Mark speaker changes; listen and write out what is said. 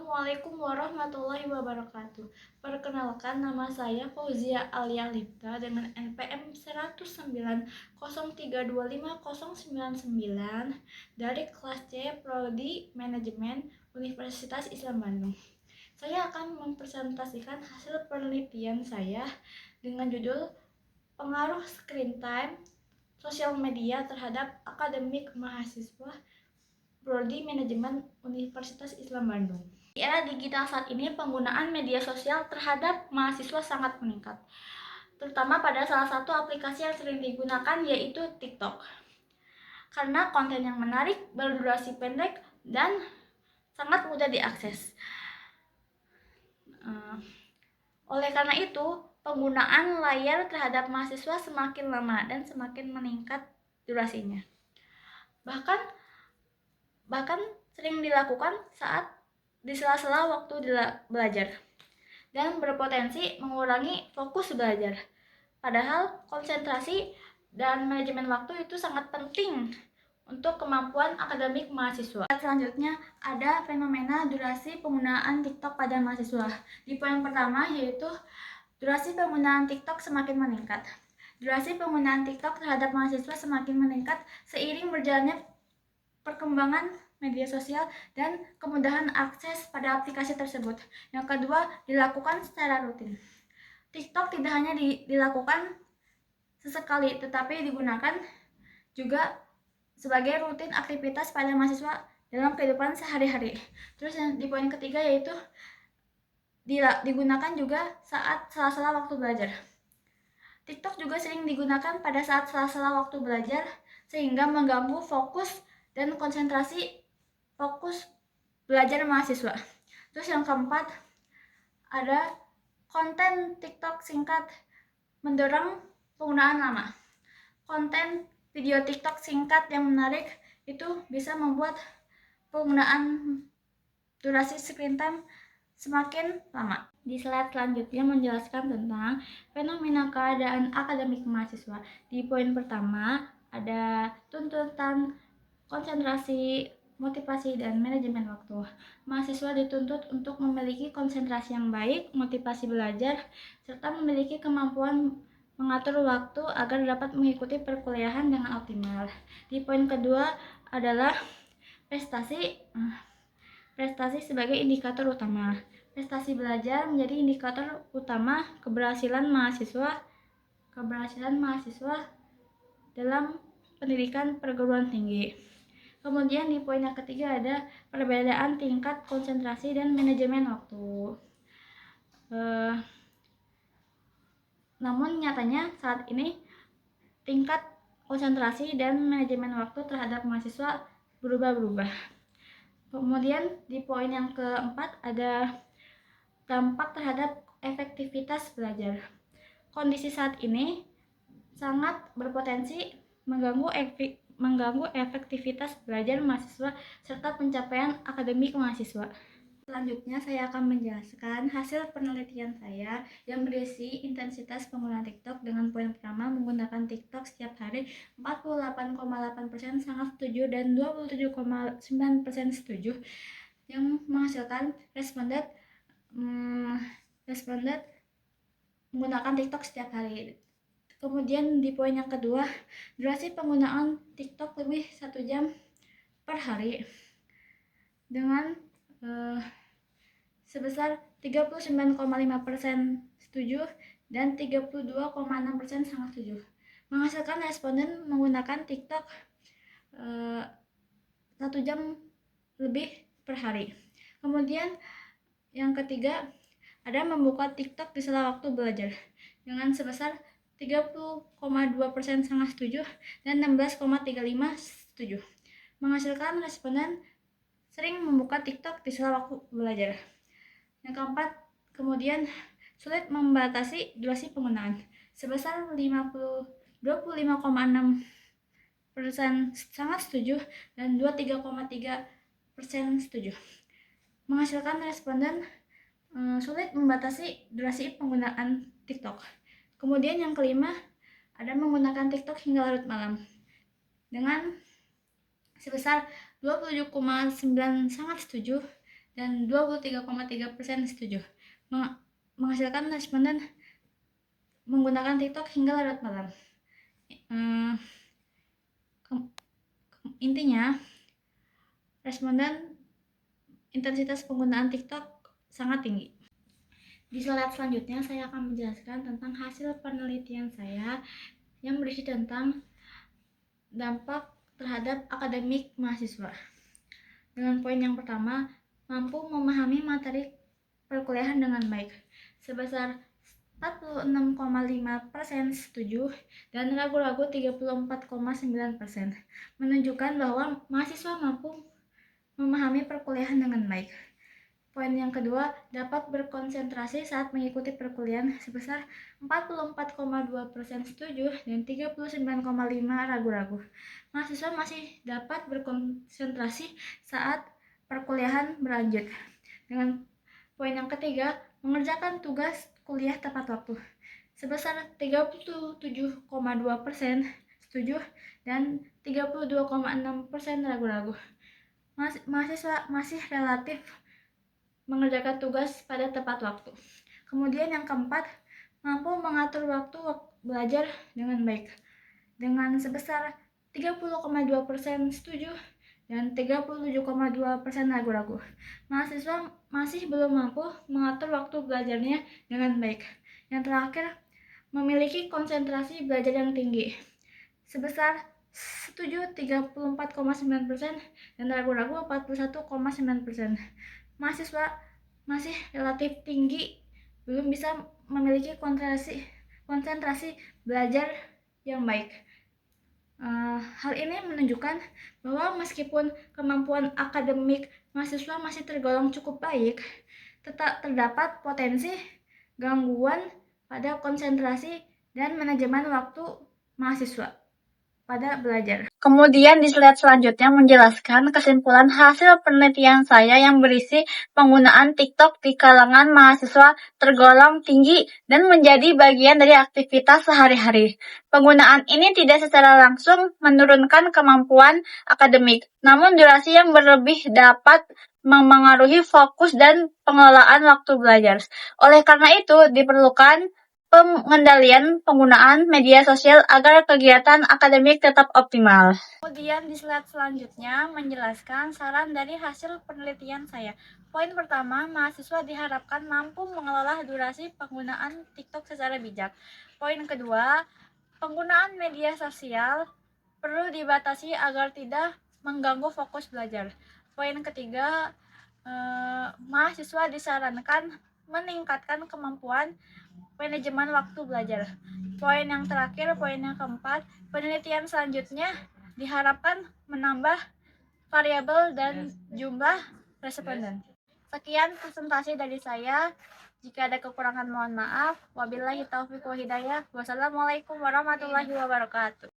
Speaker 1: Assalamualaikum warahmatullahi wabarakatuh. Perkenalkan, nama saya Fauzia Alia Lipta dengan NPM 10903250099 dari kelas C Prodi Manajemen Universitas Islam Bandung. Saya akan mempresentasikan hasil penelitian saya dengan judul Pengaruh Screen Time Sosial Media terhadap Akademik Mahasiswa Prodi Manajemen Universitas Islam Bandung. Di era digital saat ini, penggunaan media sosial terhadap mahasiswa sangat meningkat, terutama pada salah satu aplikasi yang sering digunakan, yaitu TikTok. Karena konten yang menarik, berdurasi pendek, dan sangat mudah diakses. Oleh karena itu, penggunaan layar terhadap mahasiswa semakin lama dan semakin meningkat durasinya. Bahkan sering dilakukan saat di sela-sela waktu belajar dan berpotensi mengurangi fokus belajar. Padahal konsentrasi dan manajemen waktu itu sangat penting untuk kemampuan akademik mahasiswa. Selanjutnya ada fenomena durasi penggunaan TikTok pada mahasiswa. Di poin pertama yaitu durasi penggunaan TikTok semakin meningkat. Durasi penggunaan TikTok terhadap mahasiswa semakin meningkat seiring berjalannya perkembangan media sosial dan kemudahan akses pada aplikasi tersebut. Yang kedua, dilakukan secara rutin. TikTok tidak hanya dilakukan sesekali, tetapi digunakan juga sebagai rutin aktivitas pada mahasiswa dalam kehidupan sehari-hari. Terus yang di poin ketiga yaitu digunakan juga saat sela-sela waktu belajar. TikTok juga sering digunakan pada saat sela-sela waktu belajar sehingga mengganggu fokus dan konsentrasi fokus belajar mahasiswa. Terus yang keempat, ada konten TikTok singkat mendorong penggunaan lama. Konten video TikTok singkat yang menarik itu bisa membuat penggunaan durasi screen time semakin lama. Di slide selanjutnya menjelaskan tentang fenomena keadaan akademik mahasiswa. Di poin pertama ada tuntutan konsentrasi, motivasi, dan manajemen waktu. Mahasiswa dituntut untuk memiliki konsentrasi yang baik, motivasi belajar, serta memiliki kemampuan mengatur waktu agar dapat mengikuti perkuliahan dengan optimal. Di poin kedua adalah prestasi sebagai indikator utama. Prestasi belajar menjadi indikator utama keberhasilan mahasiswa dalam pendidikan perguruan tinggi. Kemudian di poin yang ketiga ada perbedaan tingkat konsentrasi dan manajemen waktu. Namun nyatanya saat ini tingkat konsentrasi dan manajemen waktu terhadap mahasiswa berubah-ubah. Kemudian di poin yang keempat ada dampak terhadap efektivitas belajar. Kondisi saat ini sangat berpotensi mengganggu efektivitas belajar mahasiswa serta pencapaian akademik mahasiswa. Selanjutnya saya akan menjelaskan hasil penelitian saya yang berisi intensitas penggunaan TikTok dengan poin pertama menggunakan TikTok setiap hari 48,8% sangat setuju dan 27,9% setuju, yang menghasilkan responden menggunakan TikTok setiap hari. Kemudian di poin yang kedua, durasi penggunaan TikTok lebih 1 jam per hari dengan sebesar 39,5% setuju dan 32,6% sangat setuju. Menghasilkan responden menggunakan TikTok 1 jam lebih per hari. Kemudian yang ketiga, ada membuka TikTok di sela waktu belajar dengan sebesar 30,2% sangat setuju dan 16,35% setuju. Menghasilkan responden sering membuka TikTok di sela waktu belajar. Yang keempat, kemudian sulit membatasi durasi penggunaan sebesar 25,6% sangat setuju dan 23,3% setuju. Menghasilkan responden sulit membatasi durasi penggunaan TikTok. Kemudian yang kelima, ada menggunakan TikTok hingga larut malam dengan sebesar 27,9% sangat setuju dan 23,3% setuju. Menghasilkan responden menggunakan TikTok hingga larut malam. Intinya, responden intensitas penggunaan TikTok sangat tinggi. Di slide selanjutnya saya akan menjelaskan tentang hasil penelitian saya yang berisi tentang dampak terhadap akademik mahasiswa. Dengan poin yang pertama, mampu memahami materi perkuliahan dengan baik. Sebesar 46,5% setuju dan ragu-ragu 34,9%, menunjukkan bahwa mahasiswa mampu memahami perkuliahan dengan baik. Poin yang kedua, dapat berkonsentrasi saat mengikuti perkuliahan sebesar 44,2% setuju dan 39,5% ragu-ragu. Mahasiswa masih dapat berkonsentrasi saat perkuliahan berlanjut. Dengan poin yang ketiga, mengerjakan tugas kuliah tepat waktu. Sebesar 37,2% setuju dan 32,6% ragu-ragu. Mahasiswa masih relatif mengerjakan tugas pada tepat waktu. Kemudian yang keempat, mampu mengatur waktu belajar dengan baik. Dengan sebesar 30,2% setuju dan 37,2% ragu-ragu. Mahasiswa masih belum mampu mengatur waktu belajarnya dengan baik. Yang terakhir, memiliki konsentrasi belajar yang tinggi. Sebesar setuju 34,9% dan ragu-ragu 41,9%. Mahasiswa masih relatif tinggi, belum bisa memiliki konsentrasi belajar yang baik. Hal ini menunjukkan bahwa meskipun kemampuan akademik mahasiswa masih tergolong cukup baik, tetap terdapat potensi gangguan pada konsentrasi dan manajemen waktu mahasiswa pada belajar. Kemudian di slide selanjutnya menjelaskan kesimpulan hasil penelitian saya yang berisi penggunaan TikTok di kalangan mahasiswa tergolong tinggi dan menjadi bagian dari aktivitas sehari-hari. Penggunaan ini tidak secara langsung menurunkan kemampuan akademik, namun durasi yang berlebih dapat memengaruhi fokus dan pengelolaan waktu belajar. Oleh karena itu, diperlukan pengendalian penggunaan media sosial agar kegiatan akademik tetap optimal. Kemudian di slide selanjutnya menjelaskan saran dari hasil penelitian saya. Poin pertama, mahasiswa diharapkan mampu mengelola durasi penggunaan TikTok secara bijak. Poin kedua, penggunaan media sosial perlu dibatasi agar tidak mengganggu fokus belajar. Poin ketiga, mahasiswa disarankan meningkatkan kemampuan manajemen waktu belajar. Poin yang terakhir, poin yang keempat, penelitian selanjutnya diharapkan menambah variabel dan jumlah responden. Sekian presentasi dari saya. Jika ada kekurangan mohon maaf. Wabillahi taufiq wa hidayah. Wassalamualaikum warahmatullahi wabarakatuh.